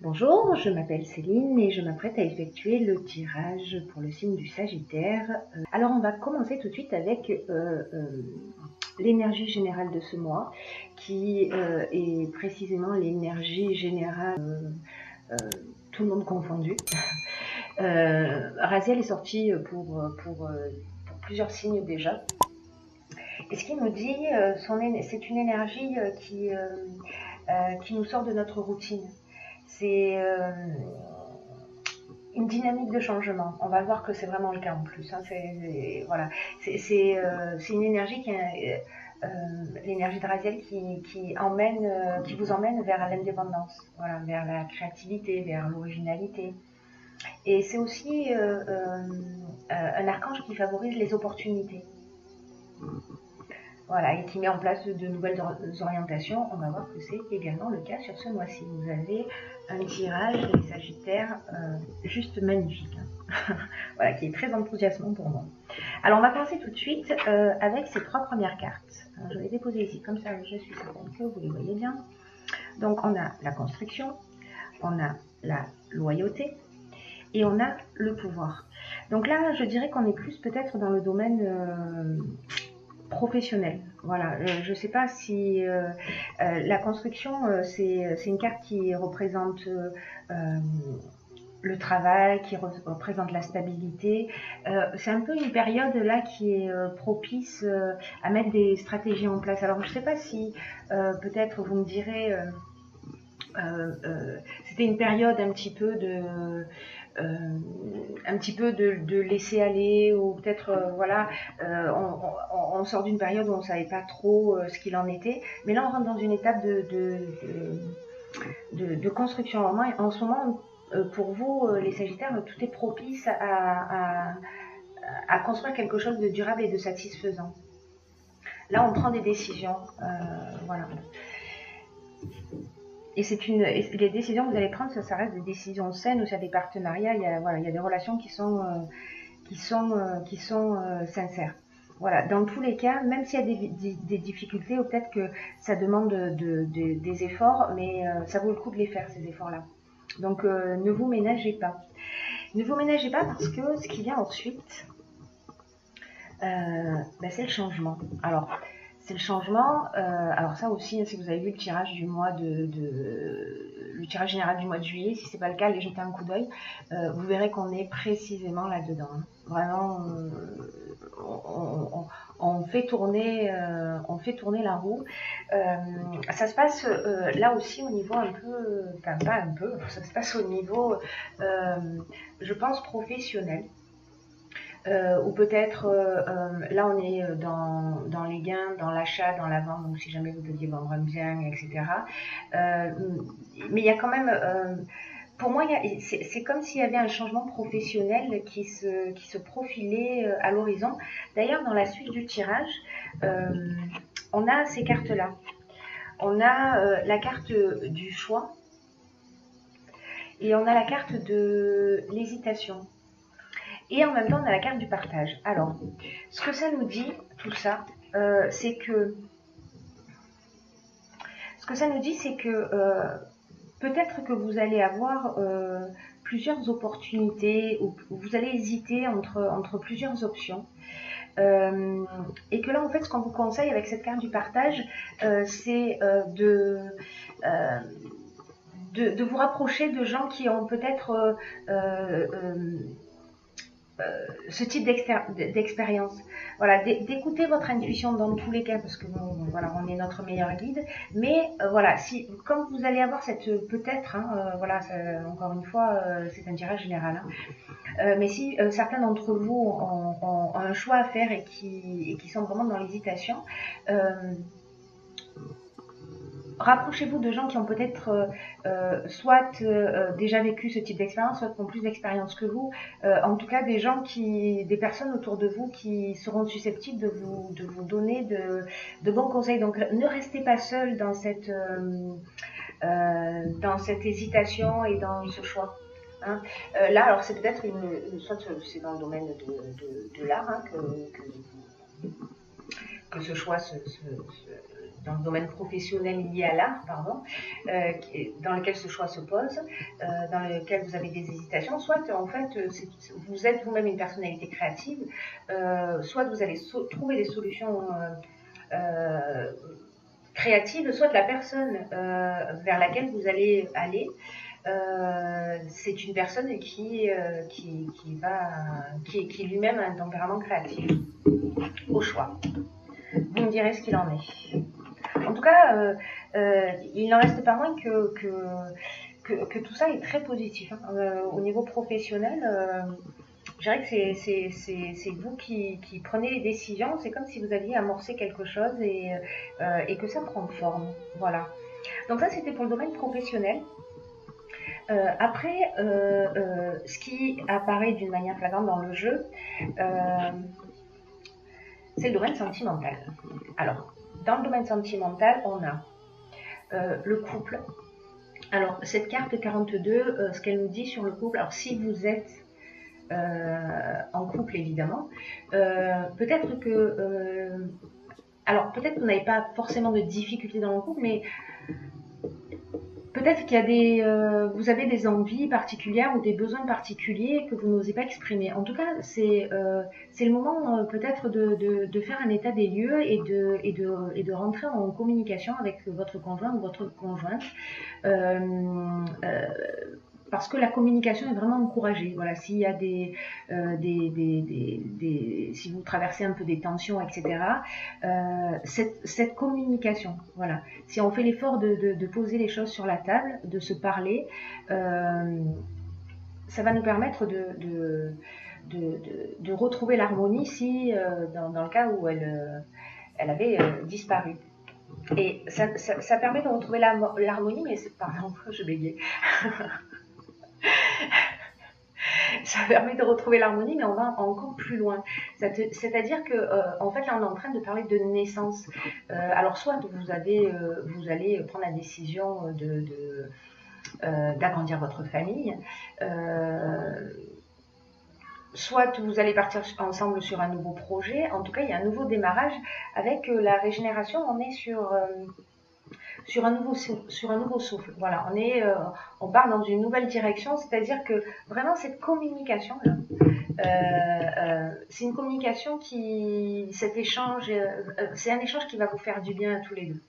Bonjour, je m'appelle Céline et je m'apprête à effectuer le tirage pour le signe du Sagittaire. Alors on va commencer tout de suite avec l'énergie générale de ce mois, qui est précisément l'énergie générale, tout le monde confondu. Raziel est sorti pour plusieurs signes déjà. Et ce qu'il nous dit, c'est une énergie qui nous sort de notre routine. C'est une dynamique de changement. On va voir que c'est vraiment le cas en plus. Hein. Voilà. C'est une énergie l'énergie de Raziel qui vous emmène vers l'indépendance, voilà, vers la créativité, vers l'originalité. Et c'est aussi un archange qui favorise les opportunités. Voilà, et qui met en place de nouvelles orientations. On va voir que c'est également le cas sur ce mois-ci. Vous avez un tirage des Sagittaires juste magnifique, hein. Voilà, qui est très enthousiasmant pour moi. Alors on va commencer tout de suite avec ces trois premières cartes. Alors, je vais les déposer ici, comme ça je suis certaine que vous les voyez bien. Donc on a la construction, on a la loyauté et on a le pouvoir. Donc là, je dirais qu'on est plus peut-être dans le domaine professionnel. Voilà, je ne sais pas si la construction, c'est une carte qui représente le travail, qui représente la stabilité. C'est un peu une période là qui est propice à mettre des stratégies en place. Alors je ne sais pas si peut-être vous me direz c'était une période un petit peu de laisser aller, ou peut-être voilà, on sort d'une période où on ne savait pas trop ce qu'il en était, mais là on rentre dans une étape de construction. En ce moment, pour vous les Sagittaires, tout est propice à construire quelque chose de durable et de satisfaisant. Là on prend des décisions, voilà. Et les décisions que vous allez prendre, ça reste des décisions saines, ou sur des partenariats. Il y a des relations qui sont sincères. Voilà, dans tous les cas, même s'il y a des difficultés, ou peut-être que ça demande des efforts, mais ça vaut le coup de les faire, ces efforts-là. Donc ne vous ménagez pas. Ne vous ménagez pas, parce que ce qui vient ensuite, c'est le changement. Alors, c'est le changement. Alors ça aussi, si vous avez vu le tirage du mois le tirage général du mois de juillet, si c'est pas le cas, allez jeter un coup d'œil. Vous verrez qu'on est précisément là-dedans. Hein. Vraiment, on fait tourner la roue. Ça se passe là aussi au niveau un peu, enfin pas un peu, ça se passe au niveau, je pense, professionnel. Ou peut-être là on est dans les gains, dans l'achat, dans la vente, donc si jamais vous deviez vendre un bien, etc. Mais il y a quand même, pour moi, c'est comme s'il y avait un changement professionnel qui se profilait à l'horizon. D'ailleurs, dans la suite du tirage, on a ces cartes-là. On a la carte du choix et on a la carte de l'hésitation. Et en même temps, on a la carte du partage. Alors, ce que ça nous dit, tout ça, c'est que... Ce que ça nous dit, c'est que peut-être que vous allez avoir plusieurs opportunités, ou vous allez hésiter entre plusieurs options. Et que là, en fait, ce qu'on vous conseille avec cette carte du partage, c'est de vous rapprocher de gens qui ont peut-être... ce type d'expérience. Voilà, d'écouter votre intuition dans tous les cas, parce que voilà, on est notre meilleur guide. Mais voilà, quand vous allez avoir cette peut-être, hein, voilà, encore une fois, c'est un tirage général. Hein, mais si certains d'entre vous ont un choix à faire et qui sont vraiment dans l'hésitation, rapprochez-vous de gens qui ont peut-être soit déjà vécu ce type d'expérience, soit qui ont plus d'expérience que vous. En tout cas, des personnes autour de vous qui seront susceptibles de vous donner de bons conseils. Donc, ne restez pas seul dans cette hésitation et dans ce choix. Hein. Là, alors c'est peut-être soit c'est dans le domaine de l'art, hein, que ce choix dans le domaine professionnel lié à l'art, pardon, dans lequel ce choix se pose, dans lequel vous avez des hésitations, soit en fait vous êtes vous-même une personnalité créative, soit vous allez trouver des solutions créatives, soit la personne vers laquelle vous allez aller, c'est une personne qui lui-même a un tempérament créatif, au choix. Vous me direz ce qu'il en est. En tout cas, il n'en reste pas moins que tout ça est très positif. Au niveau professionnel, je dirais que c'est vous qui prenez les décisions. C'est comme si vous aviez amorcé quelque chose et que ça prend forme. Voilà. Donc ça, c'était pour le domaine professionnel. Après, ce qui apparaît d'une manière flagrante dans le jeu, c'est le domaine sentimental. Alors, dans le domaine sentimental, on a le couple. Alors, cette carte 42, ce qu'elle nous dit sur le couple, alors si vous êtes en couple, évidemment, peut-être que... alors, peut-être que vous n'avez pas forcément de difficultés dans le couple, mais peut-être qu'il y a vous avez des envies particulières ou des besoins particuliers que vous n'osez pas exprimer. En tout cas, c'est le moment peut-être de faire un état des lieux et de rentrer en communication avec votre conjoint ou votre conjointe. Parce que la communication est vraiment encouragée. Voilà, s'il y a si vous traversez un peu des tensions, etc., cette communication, voilà, si on fait l'effort de poser les choses sur la table, de se parler, ça va nous permettre de retrouver l'harmonie si, dans le cas où elle avait disparu. Et ça permet de retrouver l'harmonie, mais pardon, je bégayais. Ça permet de retrouver l'harmonie, mais on va encore plus loin. C'est-à-dire que, en fait, là, on est en train de parler de naissance. Alors, soit vous allez prendre la décision d'agrandir votre famille, soit vous allez partir ensemble sur un nouveau projet. En tout cas, il y a un nouveau démarrage. Avec la régénération, on est sur un nouveau souffle. Voilà, on part dans une nouvelle direction, c'est-à-dire que vraiment cette communication là, c'est une communication cet échange, c'est un échange qui va vous faire du bien à tous les deux.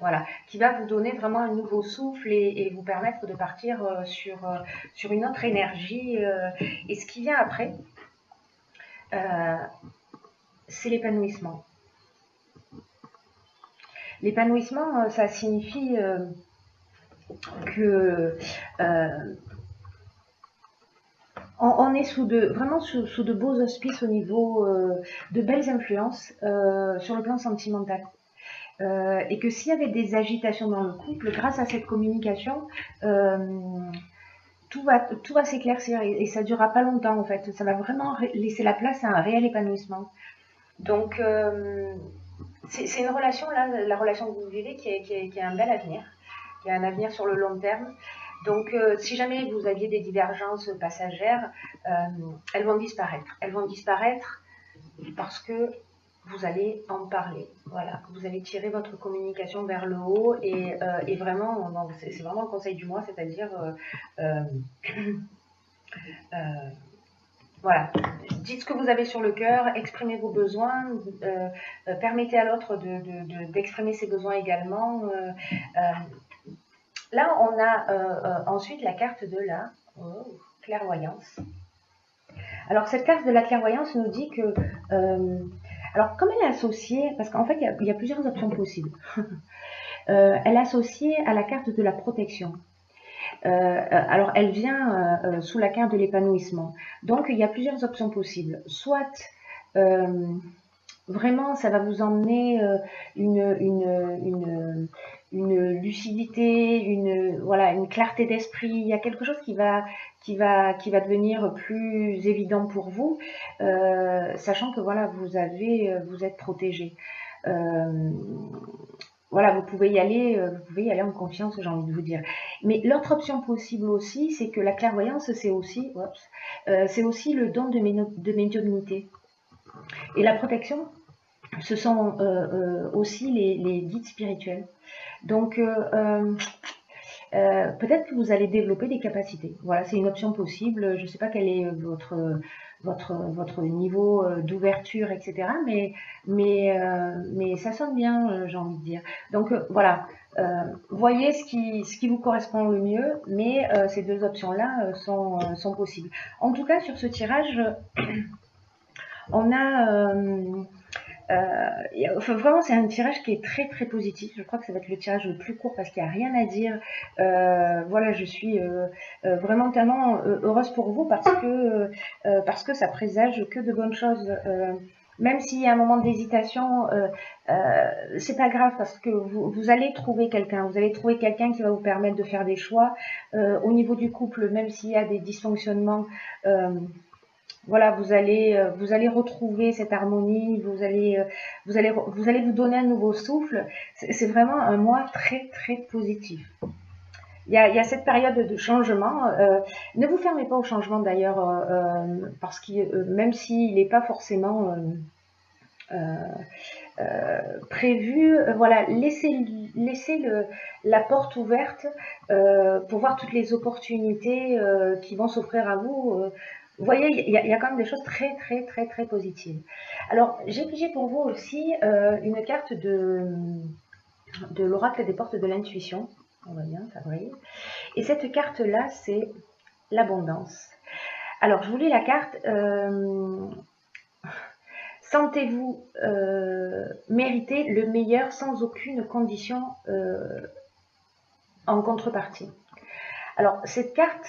Voilà, qui va vous donner vraiment un nouveau souffle et vous permettre de partir sur une autre énergie. Et ce qui vient après, c'est l'épanouissement. L'épanouissement, ça signifie que on est vraiment sous de beaux auspices au niveau de belles influences sur le plan sentimental. Et que s'il y avait des agitations dans le couple, grâce à cette communication, tout va s'éclaircir et ça ne durera pas longtemps en fait. Ça va vraiment laisser la place à un réel épanouissement. Donc, c'est une relation, là, la relation que vous vivez, qui a un bel avenir, qui a un avenir sur le long terme. Donc, si jamais vous aviez des divergences passagères, elles vont disparaître. Elles vont disparaître parce que vous allez en parler. Voilà, vous allez tirer votre communication vers le haut et vraiment, c'est vraiment le conseil du mois, c'est-à-dire voilà, dites ce que vous avez sur le cœur, exprimez vos besoins, permettez à l'autre d'exprimer ses besoins également. Là, on a ensuite la carte de la clairvoyance. Alors, cette carte de la clairvoyance nous dit que... alors, comme elle est associée, parce qu'en fait, il y a plusieurs options possibles. Elle est associée à la carte de la protection. Alors, elle vient sous la carte de l'épanouissement. Donc, il y a plusieurs options possibles. Soit, vraiment, ça va vous emmener une lucidité, voilà, une clarté d'esprit. Il y a quelque chose qui va devenir plus évident pour vous, sachant que voilà, vous êtes protégé. Voilà, vous pouvez y aller en confiance, j'ai envie de vous dire. Mais l'autre option possible aussi, c'est que la clairvoyance, c'est aussi le don de médiumnité. Et la protection, ce sont aussi les guides spirituels. Donc, peut-être que vous allez développer des capacités. Voilà, c'est une option possible. Je ne sais pas quel est votre niveau d'ouverture, etc. Mais ça sonne bien, j'ai envie de dire. Donc, voilà. Voyez ce qui vous correspond le mieux, mais ces deux options-là sont possibles. En tout cas, sur ce tirage, on a... vraiment, c'est un tirage qui est très très positif. Je crois que ça va être le tirage le plus court parce qu'il n'y a rien à dire. Voilà, je suis vraiment tellement heureuse pour vous parce que ça présage que de bonnes choses. Même s'il y a un moment d'hésitation, c'est pas grave parce que vous allez trouver quelqu'un. Vous allez trouver quelqu'un qui va vous permettre de faire des choix. Au niveau du couple, même s'il y a des dysfonctionnements, voilà, vous allez retrouver cette harmonie, vous allez vous donner un nouveau souffle. C'est vraiment un mois très très positif. Il y a cette période de changement. Ne vous fermez pas au changement d'ailleurs, parce que même s'il n'est pas forcément prévu, voilà, laissez la porte ouverte pour voir toutes les opportunités qui vont s'offrir à vous. Vous voyez, il y a quand même des choses très très très très positives. Alors, j'ai pigé pour vous aussi une carte de l'oracle des portes de l'intuition. On va bien, ça brille. Et cette carte-là, c'est l'abondance. Alors, je vous lis la carte. Sentez-vous mériter le meilleur sans aucune condition en contrepartie. Alors, cette carte,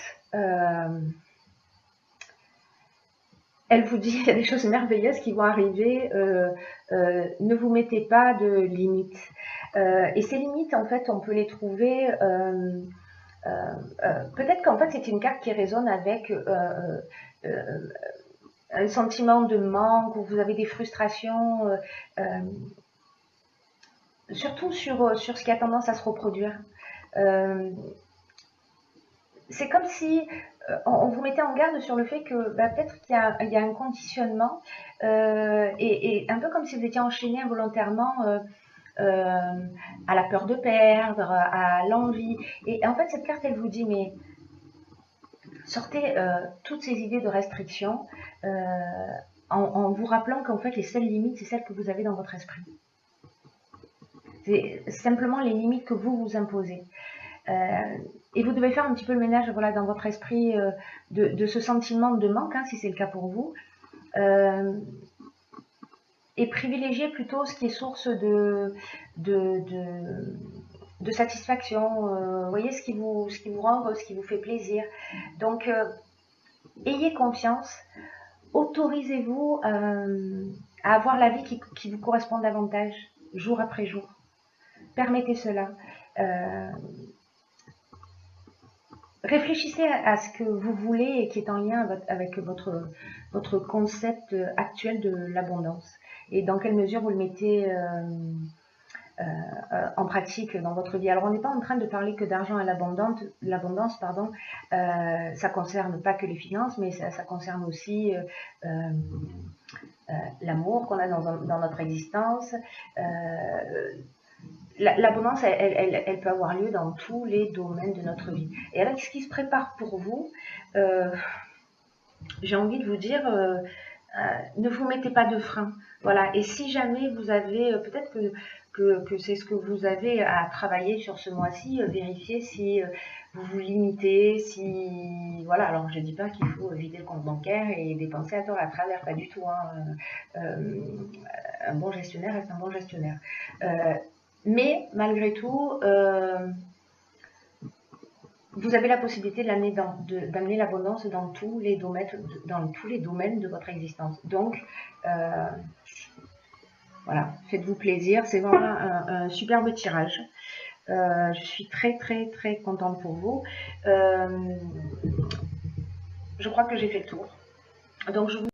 elle vous dit qu'il y a des choses merveilleuses qui vont arriver. Ne vous mettez pas de limites. Et ces limites, en fait, on peut les trouver... peut-être qu'en fait, c'est une carte qui résonne avec... un sentiment de manque, où vous avez des frustrations, surtout sur ce qui a tendance à se reproduire. C'est comme si on vous mettait en garde sur le fait que peut-être qu'il y a un conditionnement, et un peu comme si vous étiez enchaîné involontairement à la peur de perdre, à l'envie. Et en fait, cette carte, elle vous dit, mais sortez toutes ces idées de restriction, en vous rappelant qu'en fait, les seules limites, c'est celles que vous avez dans votre esprit. C'est simplement les limites que vous vous imposez. Et vous devez faire un petit peu le ménage, voilà, dans votre esprit de ce sentiment de manque, hein, si c'est le cas pour vous. Et privilégier plutôt ce qui est source de satisfaction. Vous voyez, ce qui vous rend heureux, ce qui vous fait plaisir. Donc, ayez confiance. Autorisez-vous à avoir la vie qui vous correspond davantage, jour après jour. Permettez cela. Réfléchissez à ce que vous voulez et qui est en lien avec votre concept actuel de l'abondance. Et dans quelle mesure vous le mettez en pratique dans votre vie. Alors, on n'est pas en train de parler que d'argent à l'abondance, pardon. Ça concerne pas que les finances, mais ça concerne aussi l'amour qu'on a dans notre existence. L'abondance, elle peut avoir lieu dans tous les domaines de notre vie. Et avec ce qui se prépare pour vous, j'ai envie de vous dire, ne vous mettez pas de frein. Voilà. Et si jamais vous avez, peut-être que c'est ce que vous avez à travailler sur ce mois-ci, vérifiez si vous vous limitez, si... Voilà, alors je ne dis pas qu'il faut vider le compte bancaire et dépenser à tort à travers, pas du tout. Hein. Un bon gestionnaire reste un bon gestionnaire. Mais malgré tout, vous avez la possibilité d'amener l'abondance dans tous les domaines de votre existence. Donc, voilà, faites-vous plaisir. C'est vraiment un superbe tirage. Je suis très très très contente pour vous. Je crois que j'ai fait le tour. Donc, je vous